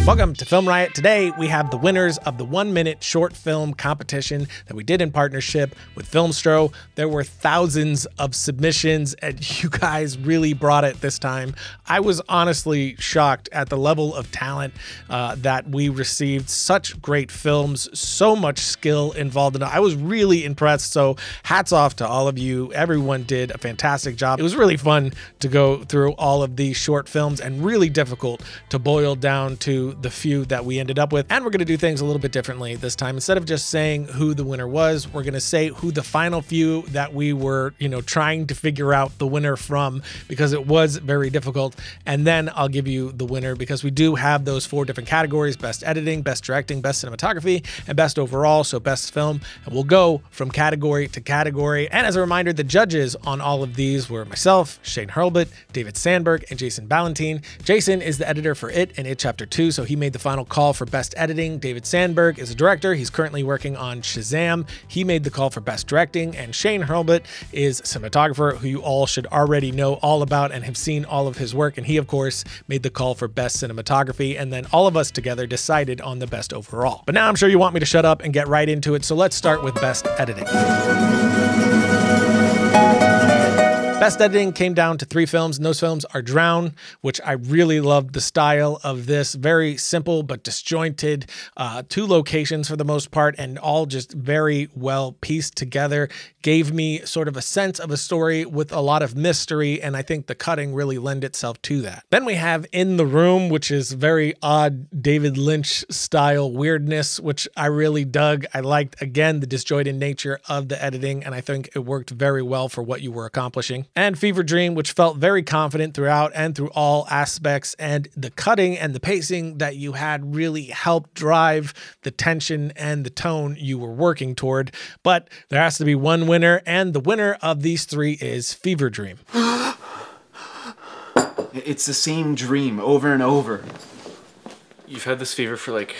Welcome to Film Riot. Today we have the winners of the 1-minute short film competition that we did in partnership with Filmstro. There were thousands of submissions and you guys really brought it this time. I was honestly shocked at the level of talent that we received. Such great films, so much skill involved in it. I was really impressed, so hats off to all of you. Everyone did a fantastic job. It was really fun to go through all of these short films and really difficult to boil down to the few that we ended up with. And we're going to do things a little bit differently this time. Instead of just saying who the winner was, we're going to say who the final few that we were, trying to figure out the winner from, because it was very difficult. And then I'll give you the winner, because we do have those 4 different categories: best editing, best directing, best cinematography, and best overall, so best film. And we'll go from category to category. And as a reminder, the judges on all of these were myself, Shane Hurlbut, David Sandberg, and Jason Ballantyne. Jason is the editor for It and It Chapter 2, so he made the final call for best editing. David Sandberg is a director. He's currently working on Shazam. He made the call for best directing. And Shane Hurlbut is a cinematographer who you all should already know all about and have seen all of his work. And he, of course, made the call for best cinematography. And then all of us together decided on the best overall. But now I'm sure you want me to shut up and get right into it. So let's start with best editing. Best editing came down to 3 films, and those films are Drown, which I really loved the style of this. Very simple but disjointed, 2 locations for the most part, and all just very well pieced together. Gave me sort of a sense of a story with a lot of mystery, and I think the cutting really lent itself to that. Then we have In the Room, which is very odd David Lynch style weirdness, which I really dug. I liked, again, the disjointed nature of the editing, and I think it worked very well for what you were accomplishing. And Fever Dream, which felt very confident throughout and through all aspects, and the cutting and the pacing that you had really helped drive the tension and the tone you were working toward. But there has to be one winner, and the winner of these 3 is Fever Dream. It's the same dream over and over. You've had this fever for like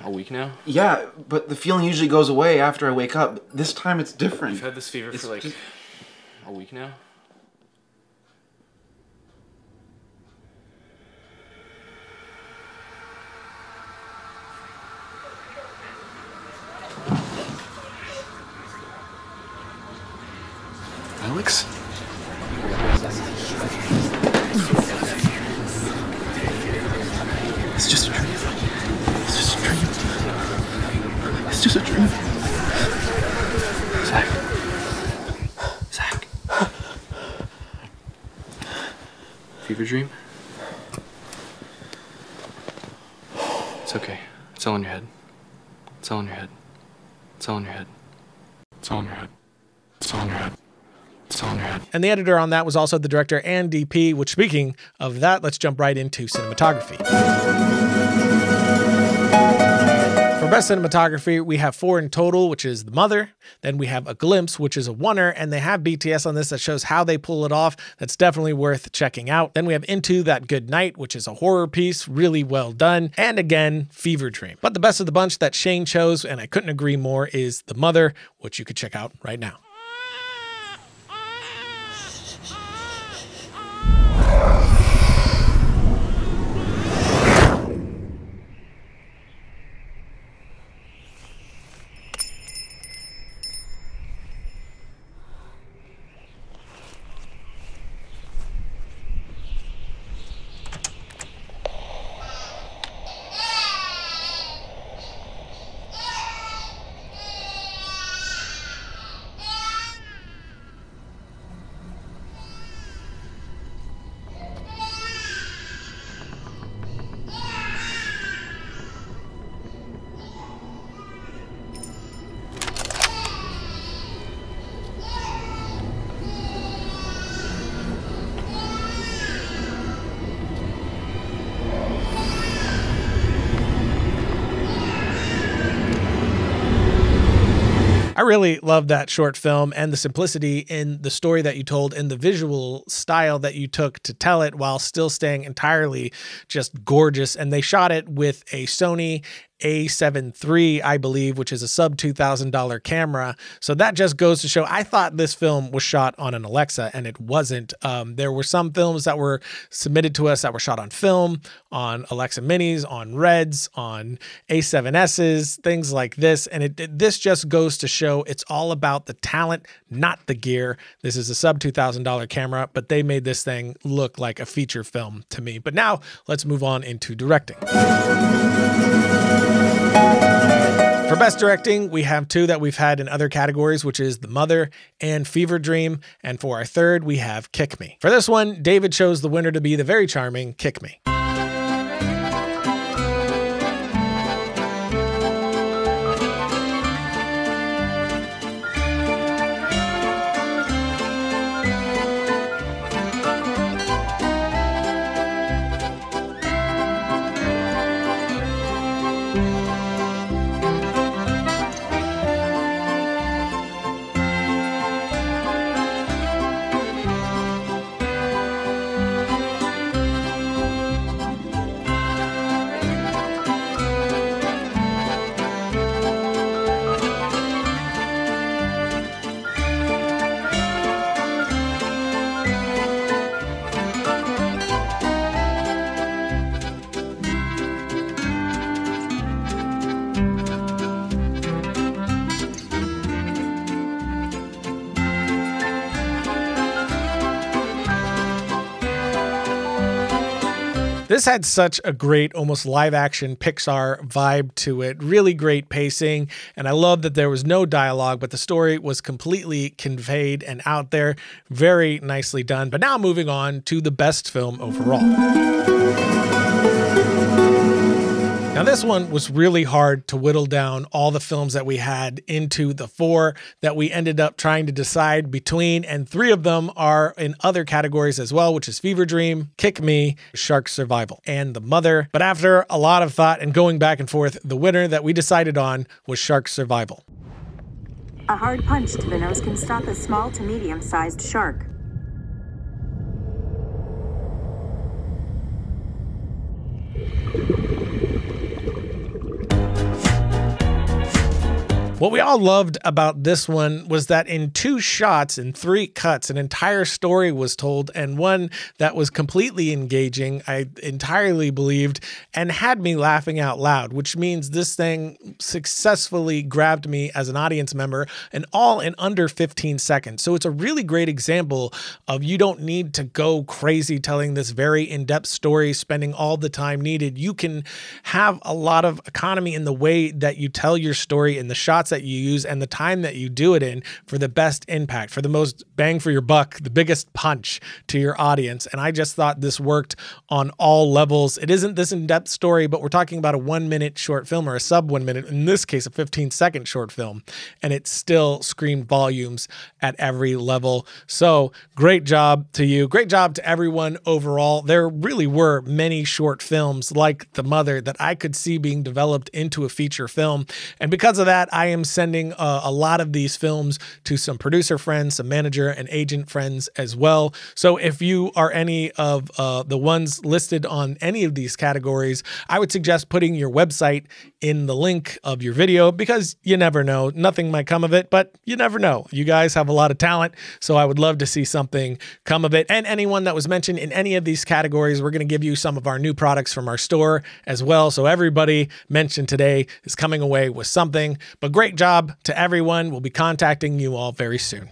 a week now? Yeah, but the feeling usually goes away after I wake up. This time it's different. You've had this fever for like a week now? Alex? It's just a dream. It's just a dream. It's just a dream. Zach. Fever dream? It's okay. It's all in your head. It's all in your head. It's all in your head. It's all in your head. It's all in your head. It's all in your head. And the editor on that was also the director and DP, which, speaking of that, let's jump right into cinematography. For best cinematography, we have 4 in total, which is The Mother. Then we have A Glimpse, which is a 1er, and they have BTS on this that shows how they pull it off. That's definitely worth checking out. Then we have Into That Good Night, which is a horror piece, really well done. And again, Fever Dream. But the best of the bunch that Shane chose, and I couldn't agree more, is The Mother, which you could check out right now. I really love that short film and the simplicity in the story that you told and the visual style that you took to tell it while still staying entirely just gorgeous. And they shot it with a Sony A7 III, I believe, which is a sub $2,000 camera. So that just goes to show, I thought this film was shot on an Alexa, and it wasn't. There were some films that were submitted to us that were shot on film, on Alexa Minis, on Reds, on A7Ss, things like this. And this just goes to show it's all about the talent, not the gear. This is a sub $2,000 camera, but they made this thing look like a feature film to me. But now let's move on into directing. For Best Directing, we have two that we've had in other categories, which is The Mother and Fever Dream. And for our third, we have Kick Me. For this one, David chose the winner to be the very charming Kick Me. This had such a great, almost live-action Pixar vibe to it. Really great pacing, and I love that there was no dialogue, but the story was completely conveyed and out there. Very nicely done. But now moving on to the best film overall. Now, this one was really hard to whittle down all the films that we had into the 4 that we ended up trying to decide between, and 3 of them are in other categories as well, which is Fever Dream, Kick Me, Shark Survival, and The Mother. But after a lot of thought and going back and forth, the winner that we decided on was Shark Survival. A hard punch to the nose can stop a small to medium-sized shark. What we all loved about this one was that in 2 shots and 3 cuts, an entire story was told, and one that was completely engaging, I entirely believed, and had me laughing out loud, which means this thing successfully grabbed me as an audience member, and all in under 15 seconds. So it's a really great example of you don't need to go crazy telling this very in-depth story, spending all the time needed. You can have a lot of economy in the way that you tell your story, in the shots that you use, and the time that you do it in for the best impact, for the most bang for your buck, the biggest punch to your audience. And I just thought this worked on all levels. It isn't this in-depth story, but we're talking about a 1-minute short film, or a sub 1 minute, in this case, a 15-second short film, and it still screamed volumes at every level. So great job to you. Great job to everyone overall. There really were many short films like The Mother that I could see being developed into a feature film. And because of that, I am sending a lot of these films to some producer friends, some manager and agent friends as well. So if you are any of the ones listed on any of these categories, I would suggest putting your website in the link of your video, because you never know. Nothing might come of it, but you never know. You guys have a lot of talent, so I would love to see something come of it. And anyone that was mentioned in any of these categories, we're going to give you some of our new products from our store as well. So everybody mentioned today is coming away with something. But great job to everyone. We'll be contacting you all very soon.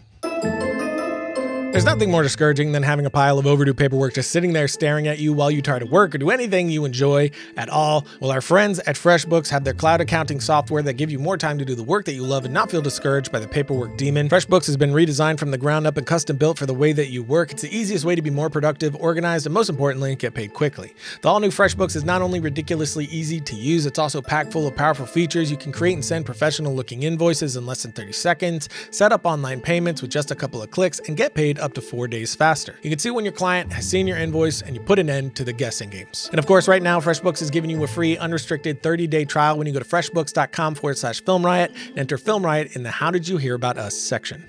There's nothing more discouraging than having a pile of overdue paperwork just sitting there staring at you while you try to work or do anything you enjoy at all. Well, our friends at FreshBooks have their cloud accounting software that give you more time to do the work that you love and not feel discouraged by the paperwork demon. FreshBooks has been redesigned from the ground up and custom built for the way that you work. It's the easiest way to be more productive, organized, and most importantly, get paid quickly. The all-new FreshBooks is not only ridiculously easy to use, it's also packed full of powerful features. You can create and send professional-looking invoices in less than 30 seconds, set up online payments with just a couple of clicks, and get paid up to 4 days faster. You can see when your client has seen your invoice, and you put an end to the guessing games. And of course, right now, FreshBooks is giving you a free unrestricted 30-day trial when you go to freshbooks.com/FilmRiot and enter Film Riot in the How Did You Hear About Us section.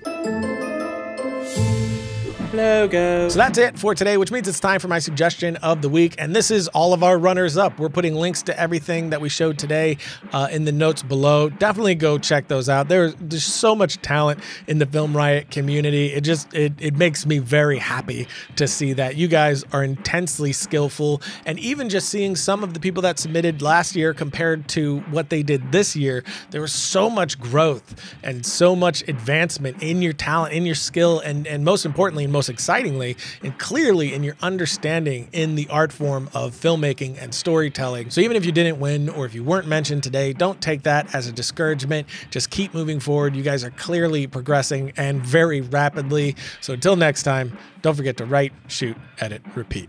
logo. So that's it for today, which means it's time for my suggestion of the week. And this is all of our runners up. We're putting links to everything that we showed today in the notes below. Definitely go check those out. There's so much talent in the Film Riot community. It makes me very happy to see that. You guys are intensely skillful. And even just seeing some of the people that submitted last year compared to what they did this year, there was so much growth and so much advancement in your talent, in your skill, and most importantly and most excitingly and clearly in your understanding in the art form of filmmaking and storytelling. So even if you didn't win or if you weren't mentioned today, don't take that as a discouragement. Just keep moving forward. You guys are clearly progressing and very rapidly. So until next time, don't forget to write, shoot, edit, repeat.